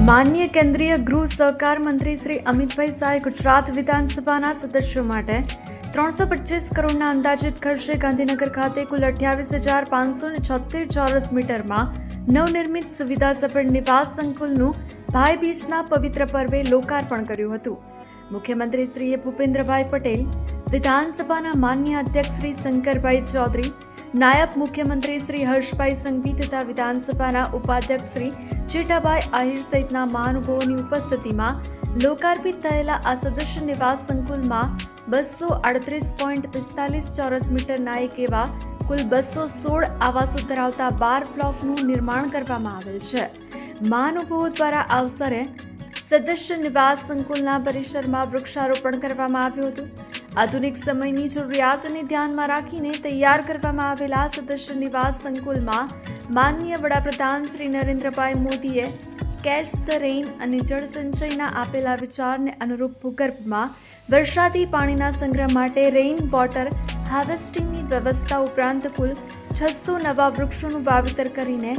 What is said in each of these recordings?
માનનીય કેન્દ્રીય ગૃહ સહકાર મંત્રી શ્રી અમિતભાઈ શાહે ગુજરાત વિધાનસભાના સદસ્યો માટે 325 કરોડના અંદાજિત ખર્ચે ગાંધીનગર ખાતે કુલ 28,576 ચોરસ મીટરમાં નવનિર્મિત સુવિધાસભર નિવાસ સંકુલનું ભાઈબીજના પવિત્ર પર્વે લોકાર્પણ કર્યું હતું. મુખ્યમંત્રી શ્રી ભૂપેન્દ્રભાઈ પટેલ, વિધાનસભાના માનનીય અધ્યક્ષ શ્રી શંકરભાઈ ચૌધરી, નાયબ મુખ્યમંત્રી શ્રી હર્ષભાઈ સંઘવી તથા વિધાનસભાના ઉપાધ્યક્ષ શ્રી જેઠાભાઈ આહિર સહિતના મહાનુભાવોની ઉપસ્થિતિમાં લોકાર્પિત થયેલા આ સદસ્ય નિવાસ સંકુલમાં 238.45 ચોરસ મીટરના એક એવા કુલ 216 આવાસો ધરાવતા 12 બ્લોકનું નિર્માણ કરવામાં આવેલ છે. મહાનુભાવો દ્વારા આ અવસરે સદસ્ય નિવાસ સંકુલના પરિસરમાં વૃક્ષારોપણ કરવામાં આવ્યું હતું. આધુનિક સમયની જરૂરિયાતને ધ્યાનમાં રાખીને તૈયાર કરવામાં આવેલા સદસ્ય નિવાસ સંકુલમાં માનનીય વડાપ્રધાન શ્રી નરેન્દ્રભાઈ મોદીએ કેચ ધ રેઇન અને જળ સંચયના આપેલા વિચારને અનુરૂપ ભૂગર્ભમાં વરસાદી પાણીના સંગ્રહ માટે રેઇન વોટર હાર્વેસ્ટિંગની વ્યવસ્થા ઉપરાંત કુલ 600 નવા વૃક્ષોનું વાવેતર કરીને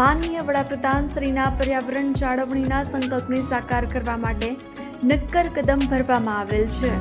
માનનીય વડાપ્રધાન શ્રીના પર્યાવરણ જાળવણીના સંકલ્પને સાકાર કરવા માટે નક્કર કદમ ભરવામાં આવેલ છે.